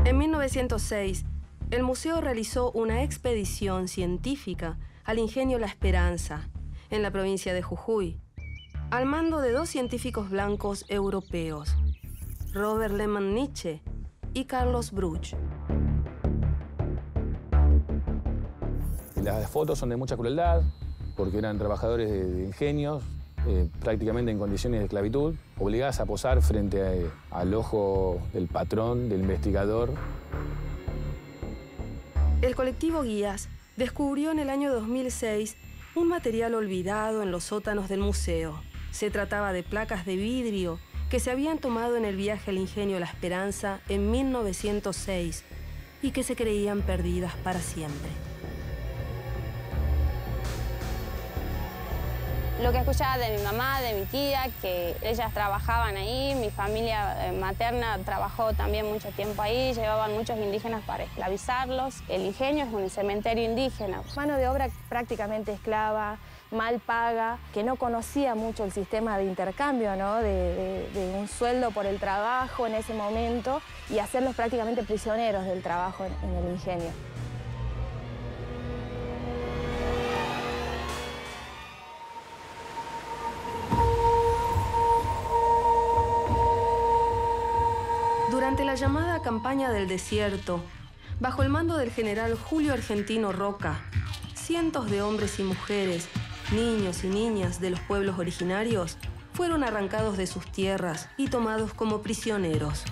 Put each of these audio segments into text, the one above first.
En 1906, el museo realizó una expedición científica al ingenio La Esperanza, en la provincia de Jujuy, al mando de dos científicos blancos europeos, Robert Lehmann Nietzsche y Carlos Bruch. Las fotos son de mucha crueldad, porque eran trabajadores de ingenios, prácticamente en condiciones de esclavitud, obligadas a posar frente al ojo del patrón, del investigador. El colectivo Guías descubrió en el año 2006 un material olvidado en los sótanos del museo. Se trataba de placas de vidrio que se habían tomado en el viaje al ingenio La Esperanza en 1906 y que se creían perdidas para siempre. Lo que escuchaba de mi mamá, de mi tía, que ellas trabajaban ahí, mi familia materna trabajó también mucho tiempo ahí, llevaban muchos indígenas para esclavizarlos. El ingenio es un cementerio indígena. Mano de obra prácticamente esclava, mal paga, que no conocía mucho el sistema de intercambio, ¿no? de un sueldo por el trabajo en ese momento y hacerlos prácticamente prisioneros del trabajo en el ingenio. Durante la llamada Campaña del Desierto, bajo el mando del general Julio Argentino Roca, cientos de hombres y mujeres, niños y niñas de los pueblos originarios fueron arrancados de sus tierras y tomados como prisioneros.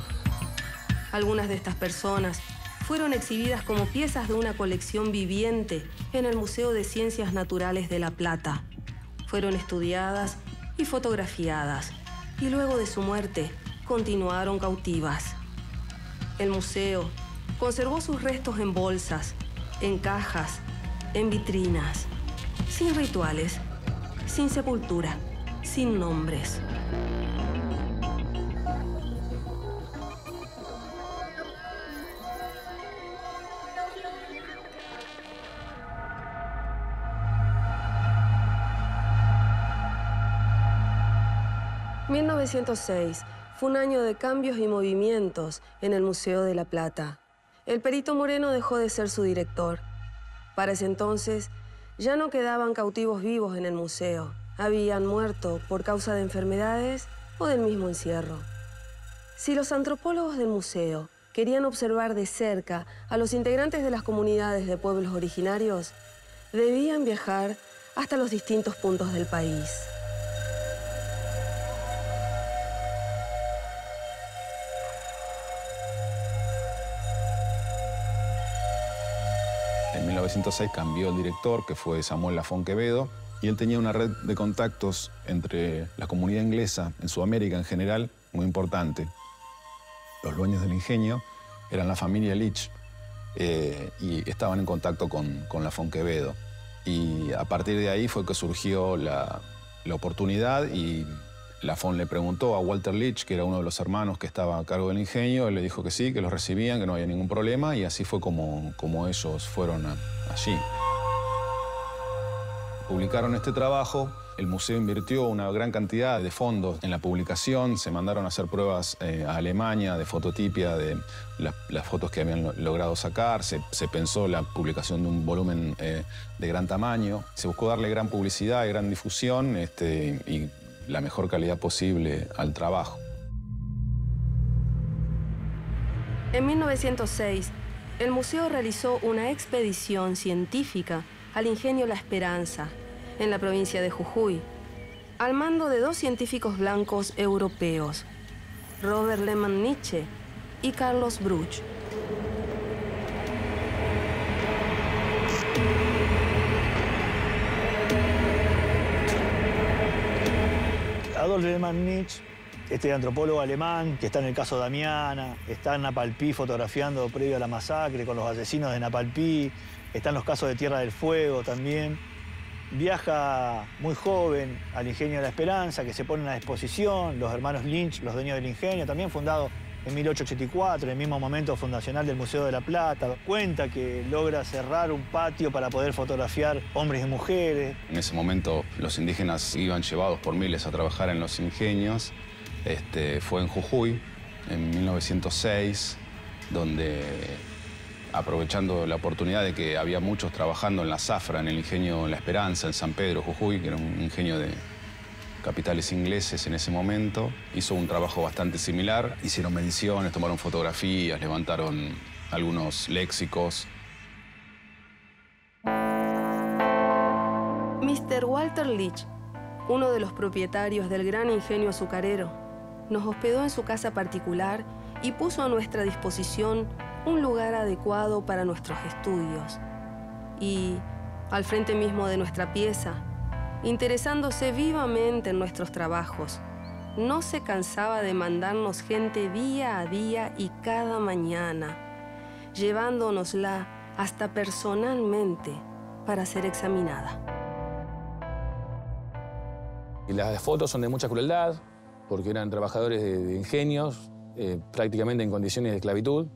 Algunas de estas personas fueron exhibidas como piezas de una colección viviente en el Museo de Ciencias Naturales de La Plata. Fueron estudiadas y fotografiadas, y luego de su muerte continuaron cautivas. El museo conservó sus restos en bolsas, en cajas, en vitrinas, sin rituales, sin sepultura, sin nombres. ...1906... fue un año de cambios y movimientos en el Museo de La Plata. El Perito Moreno dejó de ser su director. Para ese entonces, ya no quedaban cautivos vivos en el museo. Habían muerto por causa de enfermedades o del mismo encierro. Si los antropólogos del museo querían observar de cerca a los integrantes de las comunidades de pueblos originarios, debían viajar hasta los distintos puntos del país. En 1906 cambió el director, que fue Samuel Lafón Quevedo, y él tenía una red de contactos entre la comunidad inglesa, en Sudamérica en general, muy importante. Los dueños del ingenio eran la familia Leach y estaban en contacto con Lafón Quevedo. Y a partir de ahí fue que surgió la oportunidad y Lafón le preguntó a Walter Leach, que era uno de los hermanos que estaba a cargo del ingenio, él le dijo que sí, que los recibían, que no había ningún problema, y así fue como ellos fueron allí. Publicaron este trabajo, el museo invirtió una gran cantidad de fondos en la publicación, se mandaron a hacer pruebas a Alemania de fototipia de las fotos que habían logrado sacar, se pensó la publicación de un volumen de gran tamaño, se buscó darle gran publicidad y gran difusión y la mejor calidad posible al trabajo. En 1906, el museo realizó una expedición científica al ingenio La Esperanza, en la provincia de Jujuy, al mando de dos científicos blancos europeos, Robert Lehmann Nietzsche y Carlos Bruch. Adolf Lehmann Nietzsche, este antropólogo alemán que está en el caso Damiana, está en Napalpí fotografiando previo a la masacre con los asesinos de Napalpí, está en los casos de Tierra del Fuego también. Viaja muy joven al ingenio de La Esperanza, que se pone en la exposición, los hermanos Lynch, los dueños del ingenio, también fundado en 1884, en el mismo momento fundacional del Museo de La Plata. Cuenta que logra cerrar un patio para poder fotografiar hombres y mujeres. En ese momento los indígenas iban llevados por miles a trabajar en los ingenios. Fue en Jujuy, en 1906. donde, aprovechando la oportunidad de que había muchos trabajando en la zafra, en el ingenio La Esperanza, en San Pedro, Jujuy, que era un ingenio de capitales ingleses en ese momento, hizo un trabajo bastante similar. Hicieron mediciones, tomaron fotografías, levantaron algunos léxicos. Mr. Walter Leach, uno de los propietarios del gran ingenio azucarero, nos hospedó en su casa particular y puso a nuestra disposición un lugar adecuado para nuestros estudios. Y, al frente mismo de nuestra pieza, interesándose vivamente en nuestros trabajos, no se cansaba de mandarnos gente día a día y cada mañana, llevándonosla hasta personalmente para ser examinada. Y las fotos son de mucha crueldad, porque eran trabajadores de ingenios, prácticamente en condiciones de esclavitud,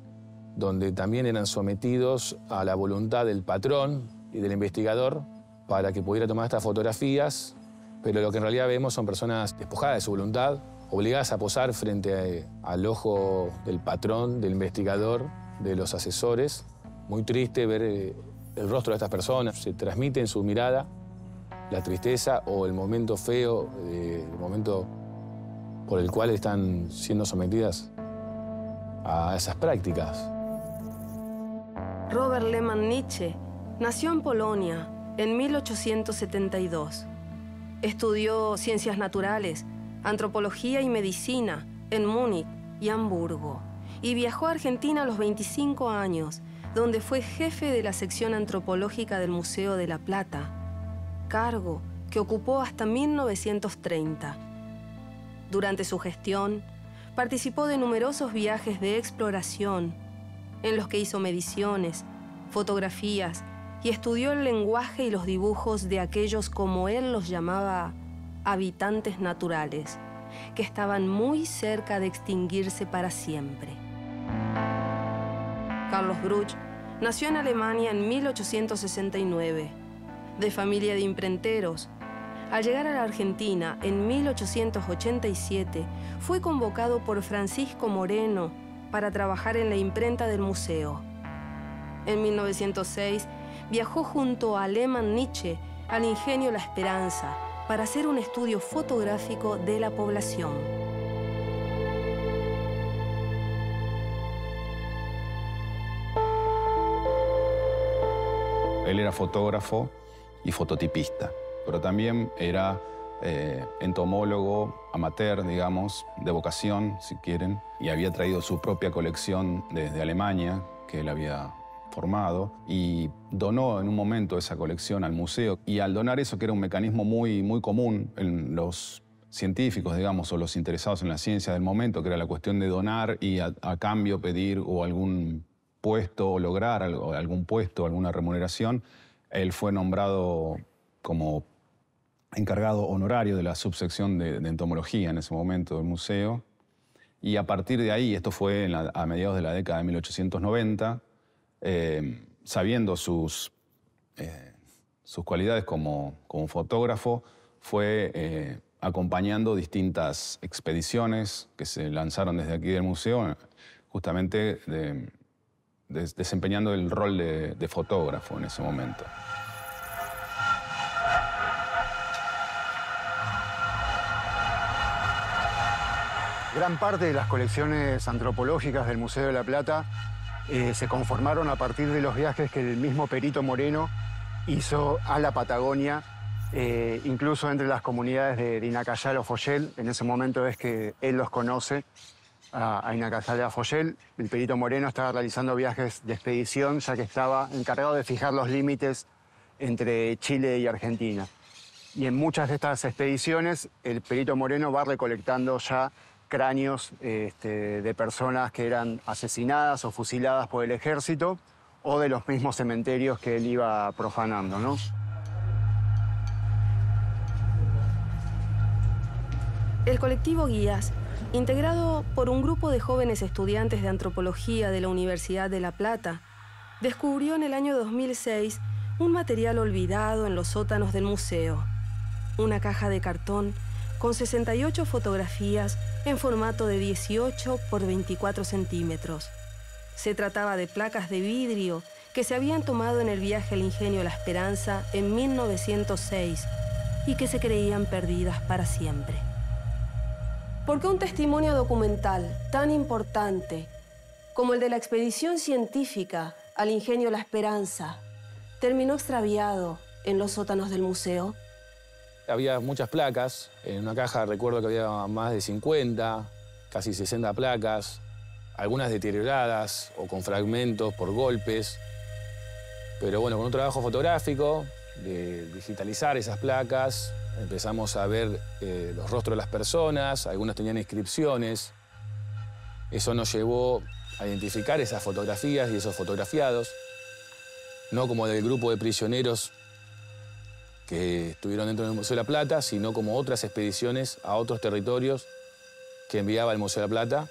donde también eran sometidos a la voluntad del patrón y del investigador para que pudiera tomar estas fotografías, pero lo que en realidad vemos son personas despojadas de su voluntad, obligadas a posar frente al ojo del patrón, del investigador, de los asesores. Muy triste ver el rostro de estas personas. Se transmite en su mirada la tristeza o el momento feo, el momento por el cual están siendo sometidas a esas prácticas. Robert Lehmann Nietzsche nació en Polonia en 1872. Estudió ciencias naturales, antropología y medicina en Múnich y Hamburgo, y viajó a Argentina a los 25 años, donde fue jefe de la sección antropológica del Museo de La Plata, cargo que ocupó hasta 1930. Durante su gestión, participó de numerosos viajes de exploración, en los que hizo mediciones, fotografías y estudió el lenguaje y los dibujos de aquellos, como él los llamaba, habitantes naturales, que estaban muy cerca de extinguirse para siempre. Carlos Bruch nació en Alemania en 1869, de familia de imprenteros. Al llegar a la Argentina en 1887, fue convocado por Francisco Moreno para trabajar en la imprenta del museo. En 1906, viajó junto a Lehmann Nietzsche al ingenio La Esperanza para hacer un estudio fotográfico de la población. Él era fotógrafo y fototipista, pero también era entomólogo amateur, digamos, de vocación, si quieren, y había traído su propia colección desde Alemania, que él había formado, y donó en un momento esa colección al museo. Y al donar eso, que era un mecanismo muy común en los científicos, digamos, o los interesados en la ciencia del momento, que era la cuestión de donar y a cambio pedir o algún puesto o lograr algún puesto, alguna remuneración, él fue nombrado como encargado honorario de la subsección de entomología en ese momento del museo. Y a partir de ahí, esto fue a mediados de la década de 1890, sabiendo sus cualidades como fotógrafo, fue acompañando distintas expediciones que se lanzaron desde aquí del museo, justamente desempeñando el rol de fotógrafo en ese momento. Gran parte de las colecciones antropológicas del Museo de La Plata se conformaron a partir de los viajes que el mismo Perito Moreno hizo a la Patagonia, incluso entre las comunidades de Inacayal o Foyel. En ese momento es que él los conoce a Inacayal y a Foyel. El Perito Moreno estaba realizando viajes de expedición, ya que estaba encargado de fijar los límites entre Chile y Argentina. Y en muchas de estas expediciones, el Perito Moreno va recolectando ya cráneos de personas que eran asesinadas o fusiladas por el ejército o de los mismos cementerios que él iba profanando, ¿no? El colectivo Guías, integrado por un grupo de jóvenes estudiantes de antropología de la Universidad de La Plata, descubrió en el año 2006 un material olvidado en los sótanos del museo. Una caja de cartón con 68 fotografías en formato de 18 por 24 centímetros. Se trataba de placas de vidrio que se habían tomado en el viaje al ingenio La Esperanza en 1906 y que se creían perdidas para siempre. ¿Por qué un testimonio documental tan importante como el de la expedición científica al ingenio La Esperanza terminó extraviado en los sótanos del museo? Había muchas placas. En una caja recuerdo que había más de 50, casi 60 placas, algunas deterioradas o con fragmentos por golpes. Pero bueno, con un trabajo fotográfico, de digitalizar esas placas, empezamos a ver los rostros de las personas, algunas tenían inscripciones. Eso nos llevó a identificar esas fotografías y esos fotografiados, no como del grupo de prisioneros que estuvieron dentro del Museo de la Plata, sino como otras expediciones a otros territorios que enviaba el Museo de la Plata,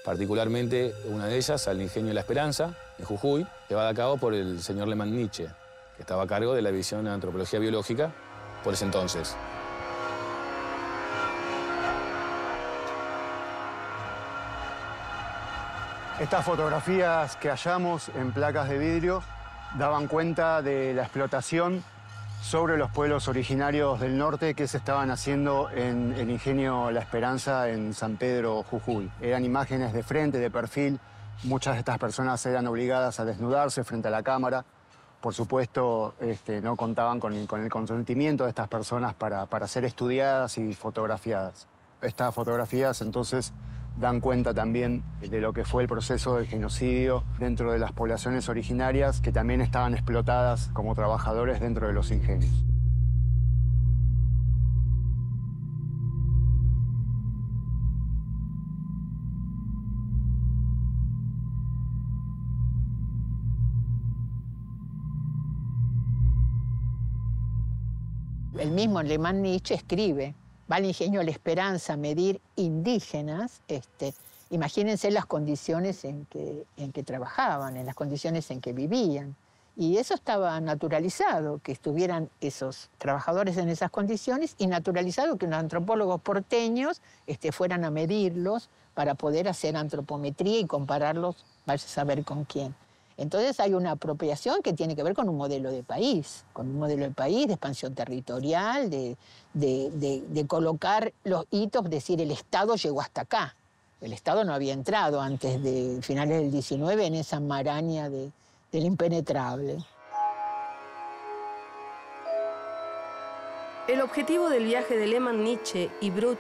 particularmente una de ellas al ingenio La Esperanza, en Jujuy, llevada a cabo por el señor Lehmann Nietzsche, que estaba a cargo de la división de antropología biológica por ese entonces. Estas fotografías que hallamos en placas de vidrio daban cuenta de la explotación sobre los pueblos originarios del norte que se estaban haciendo en el ingenio La Esperanza en San Pedro, Jujuy. Eran imágenes de frente, de perfil. Muchas de estas personas eran obligadas a desnudarse frente a la cámara. Por supuesto, no contaban con el consentimiento de estas personas para ser estudiadas y fotografiadas. Estas fotografías, entonces, dan cuenta también de lo que fue el proceso del genocidio dentro de las poblaciones originarias que también estaban explotadas como trabajadores dentro de los ingenios. El mismo Lehmann Nietzsche escribe: va al ingenio La Esperanza a medir indígenas. Imagínense las condiciones en que trabajaban, en las condiciones en que vivían. Y eso estaba naturalizado, que estuvieran esos trabajadores en esas condiciones, y naturalizado que unos antropólogos porteños fueran a medirlos para poder hacer antropometría y compararlos, vaya a saber con quién. Entonces hay una apropiación que tiene que ver con un modelo de país, de expansión territorial, de colocar los hitos, decir, el Estado llegó hasta acá. El Estado no había entrado antes de finales del 19 en esa maraña del impenetrable. El objetivo del viaje de Lehmann Nietzsche y Brut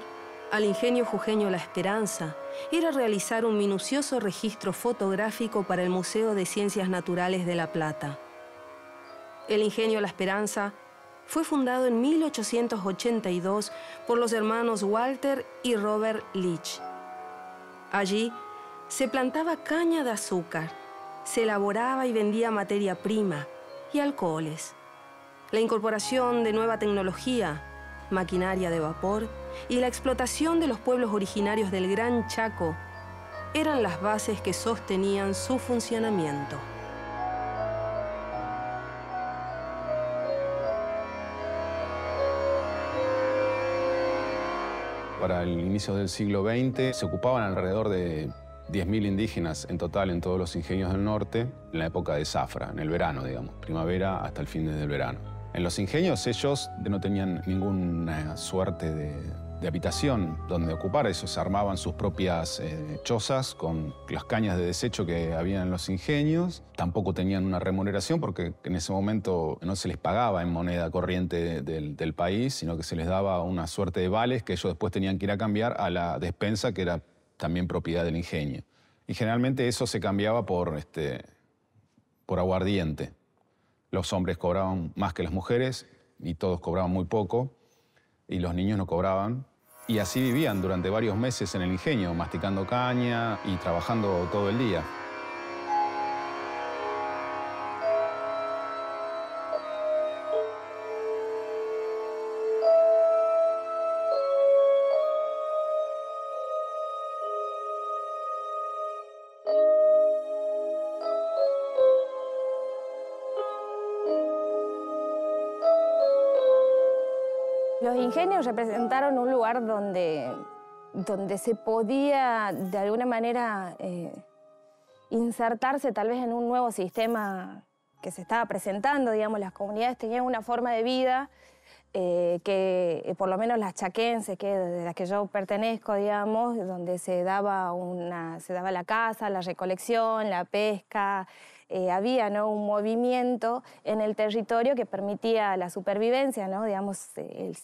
al ingenio jujeño La Esperanza era realizar un minucioso registro fotográfico para el Museo de Ciencias Naturales de La Plata. El ingenio La Esperanza fue fundado en 1882 por los hermanos Walter y Robert Leach. Allí se plantaba caña de azúcar, se elaboraba y vendía materia prima y alcoholes. La incorporación de nueva tecnología, maquinaria de vapor y la explotación de los pueblos originarios del Gran Chaco eran las bases que sostenían su funcionamiento. Para el inicio del siglo XX se ocupaban alrededor de 10.000 indígenas en total en todos los ingenios del norte en la época de zafra, en el verano, digamos, primavera hasta el fin del verano. En los ingenios ellos no tenían ninguna suerte de habitación donde ocupar. Ellos armaban sus propias chozas con las cañas de desecho que había en los ingenios. Tampoco tenían una remuneración porque en ese momento no se les pagaba en moneda corriente del país, sino que se les daba una suerte de vales que ellos después tenían que ir a cambiar a la despensa, que era también propiedad del ingenio. Y generalmente eso se cambiaba por aguardiente. Los hombres cobraban más que las mujeres y todos cobraban muy poco, y los niños no cobraban. Y así vivían durante varios meses en el ingenio, masticando caña y trabajando todo el día. Los ingenios representaron un lugar donde se podía, de alguna manera, insertarse tal vez en un nuevo sistema que se estaba presentando, digamos, las comunidades tenían una forma de vida que por lo menos las chaquenses, de las que yo pertenezco, digamos, donde se daba la caza, la recolección, la pesca, había, ¿no?, un movimiento en el territorio que permitía la supervivencia, ¿no? Digamos,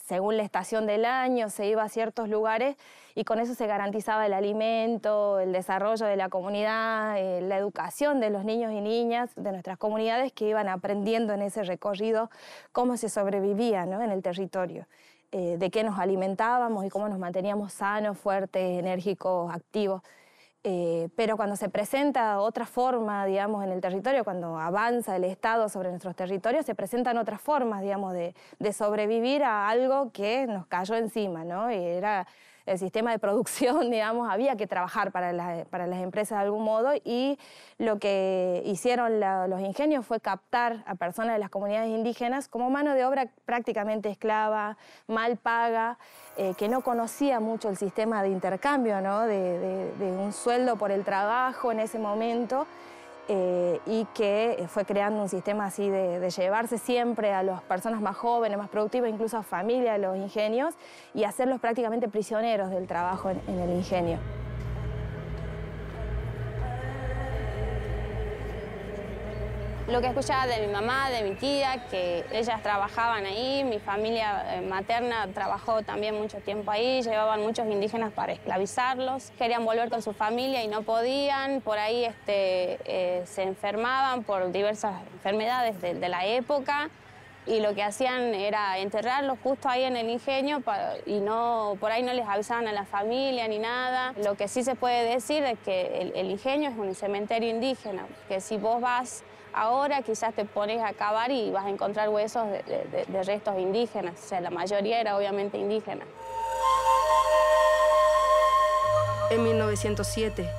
según la estación del año se iba a ciertos lugares y con eso se garantizaba el alimento, el desarrollo de la comunidad, la educación de los niños y niñas de nuestras comunidades que iban aprendiendo en ese recorrido cómo se sobrevivía, ¿no?, en el territorio, de qué nos alimentábamos y cómo nos manteníamos sanos, fuertes, enérgicos, activos. Pero cuando se presenta otra forma, digamos, en el territorio, cuando avanza el Estado sobre nuestros territorios, se presentan otras formas, digamos, de sobrevivir a algo que nos cayó encima, ¿no? Y era el sistema de producción, digamos, había que trabajar para las empresas de algún modo y lo que hicieron los ingenios fue captar a personas de las comunidades indígenas como mano de obra prácticamente esclava, mal paga, que no conocía mucho el sistema de intercambio, ¿no?, de un sueldo por el trabajo en ese momento, y que fue creando un sistema así de llevarse siempre a las personas más jóvenes, más productivas, incluso a familias de los ingenios, y hacerlos prácticamente prisioneros del trabajo en el ingenio. Lo que escuchaba de mi mamá, de mi tía, que ellas trabajaban ahí, mi familia materna trabajó también mucho tiempo ahí, llevaban muchos indígenas para esclavizarlos, querían volver con su familia y no podían, por ahí se enfermaban por diversas enfermedades de la época y lo que hacían era enterrarlos justo ahí en el ingenio y por ahí no les avisaban a la familia ni nada. Lo que sí se puede decir es que el ingenio es un cementerio indígena, que si vos vas ahora quizás te pones a cavar y vas a encontrar huesos de restos indígenas. O sea, la mayoría era obviamente indígena. En 1907,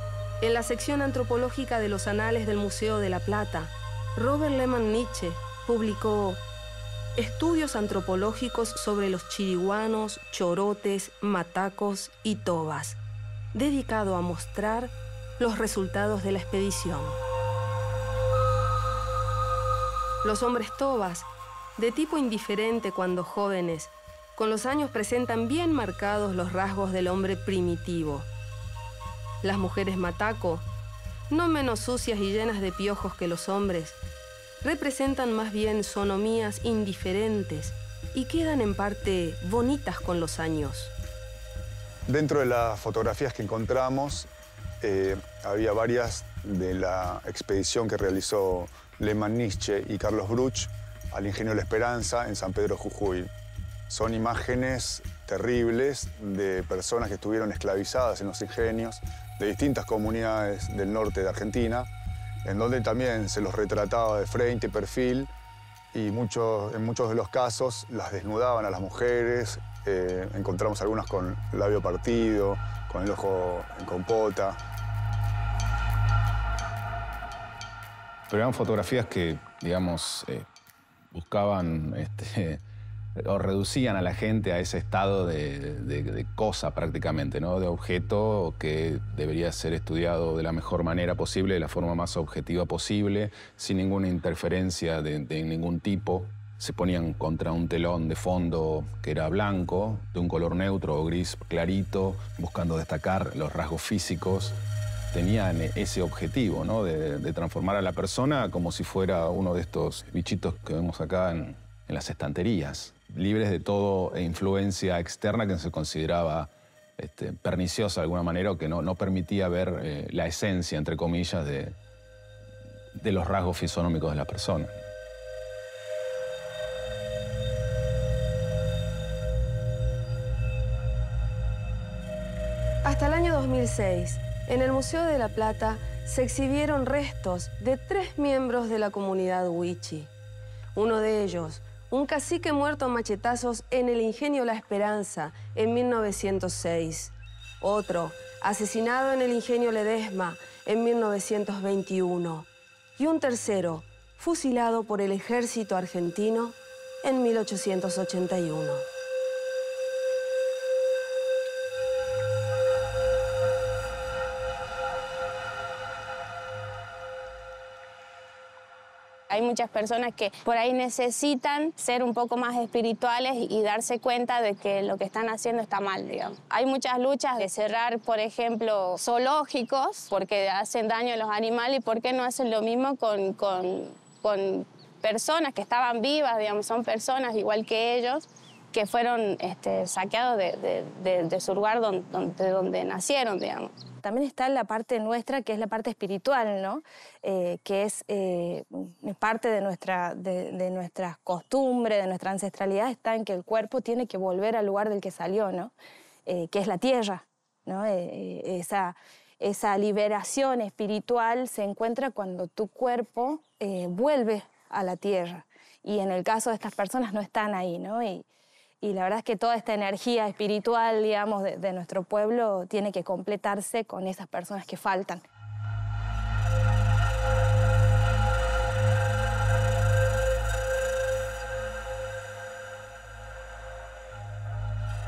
en la sección antropológica de los Anales del Museo de La Plata, Robert Lehmann Nietzsche publicó Estudios antropológicos sobre los chiriguanos, chorotes, matacos y tobas, dedicado a mostrar los resultados de la expedición. Los hombres tobas, de tipo indiferente cuando jóvenes, con los años presentan bien marcados los rasgos del hombre primitivo. Las mujeres mataco, no menos sucias y llenas de piojos que los hombres, representan más bien sonomías indiferentes y quedan en parte bonitas con los años. Dentro de las fotografías que encontramos, había varias de la expedición que realizó Lehmann Nietzsche y Carlos Bruch al ingenio La Esperanza en San Pedro Jujuy. Son imágenes terribles de personas que estuvieron esclavizadas en los ingenios de distintas comunidades del norte de Argentina, en donde también se los retrataba de frente y perfil y en muchos de los casos las desnudaban a las mujeres. Encontramos algunas con el labio partido, con el ojo en compota. Pero eran fotografías que, digamos, buscaban o reducían a la gente a ese estado de cosa prácticamente, ¿no? De objeto que debería ser estudiado de la mejor manera posible, de la forma más objetiva posible, sin ninguna interferencia de ningún tipo. Se ponían contra un telón de fondo que era blanco, de un color neutro o gris clarito, buscando destacar los rasgos físicos. Tenían ese objetivo, ¿no?, de transformar a la persona como si fuera uno de estos bichitos que vemos acá en las estanterías, libres de toda influencia externa que se consideraba perniciosa de alguna manera o que no permitía ver la esencia, entre comillas, de los rasgos fisonómicos de la persona. Hasta el año 2006, en el Museo de La Plata se exhibieron restos de 3 miembros de la comunidad Wichi. Uno de ellos, un cacique muerto a machetazos en el ingenio La Esperanza en 1906. Otro, asesinado en el ingenio Ledesma en 1921. Y un tercero, fusilado por el ejército argentino en 1881. Hay muchas personas que por ahí necesitan ser un poco más espirituales y darse cuenta de que lo que están haciendo está mal, digamos. Hay muchas luchas de cerrar, por ejemplo, zoológicos porque hacen daño a los animales y por qué no hacen lo mismo con personas que estaban vivas, digamos, son personas igual que ellos, que fueron saqueados de su lugar donde nacieron, digamos. También está la parte nuestra, que es la parte espiritual, ¿no? Que es parte de nuestras costumbres, de nuestra ancestralidad, está en que el cuerpo tiene que volver al lugar del que salió, ¿no? Que es la tierra, ¿no? Esa liberación espiritual se encuentra cuando tu cuerpo vuelve a la tierra. Y en el caso de estas personas no están ahí, ¿no? Y la verdad es que toda esta energía espiritual, digamos, de nuestro pueblo tiene que completarse con esas personas que faltan.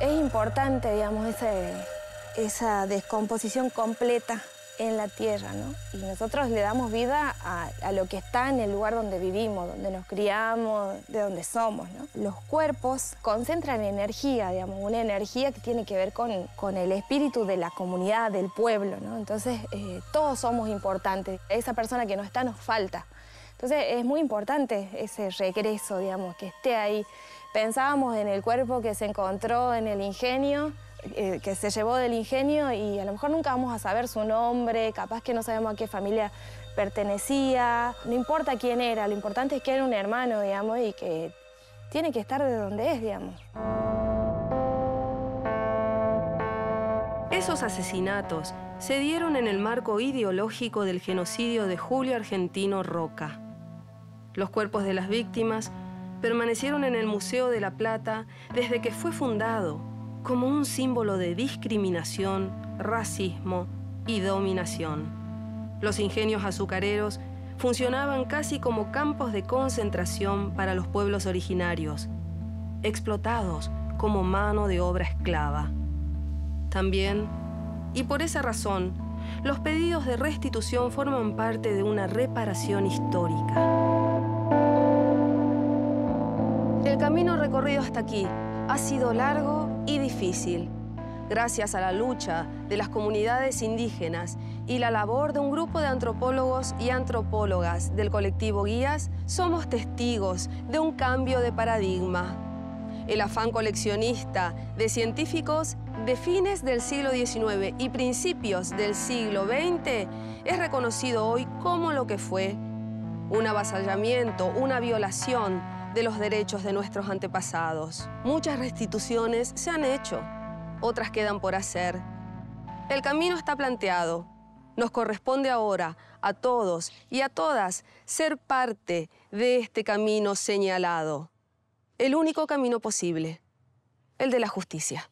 Es importante, digamos, esa descomposición completa en la tierra, ¿no? Y nosotros le damos vida a lo que está en el lugar donde vivimos, donde nos criamos, de donde somos, ¿no? Los cuerpos concentran energía, digamos, una energía que tiene que ver con el espíritu de la comunidad, del pueblo, ¿no? Entonces, todos somos importantes. Esa persona que no está nos falta. Entonces, es muy importante ese regreso, digamos, que esté ahí. Pensábamos en el cuerpo que se encontró en el ingenio, que se llevó del ingenio y a lo mejor nunca vamos a saber su nombre, capaz que no sabemos a qué familia pertenecía, no importa quién era, lo importante es que era un hermano, digamos, y que tiene que estar de donde es, digamos. Esos asesinatos se dieron en el marco ideológico del genocidio de Julio Argentino Roca. Los cuerpos de las víctimas permanecieron en el Museo de la Plata desde que fue fundado, como un símbolo de discriminación, racismo y dominación. Los ingenios azucareros funcionaban casi como campos de concentración para los pueblos originarios, explotados como mano de obra esclava. También, y por esa razón, los pedidos de restitución forman parte de una reparación histórica. El camino recorrido hasta aquí ha sido largo y difícil. Gracias a la lucha de las comunidades indígenas y la labor de un grupo de antropólogos y antropólogas del colectivo Guías, somos testigos de un cambio de paradigma. El afán coleccionista de científicos de fines del siglo XIX y principios del siglo XX es reconocido hoy como lo que fue: un avasallamiento, una violación de los derechos de nuestros antepasados. Muchas restituciones se han hecho, otras quedan por hacer. El camino está planteado. Nos corresponde ahora a todos y a todas ser parte de este camino señalado. El único camino posible, el de la justicia.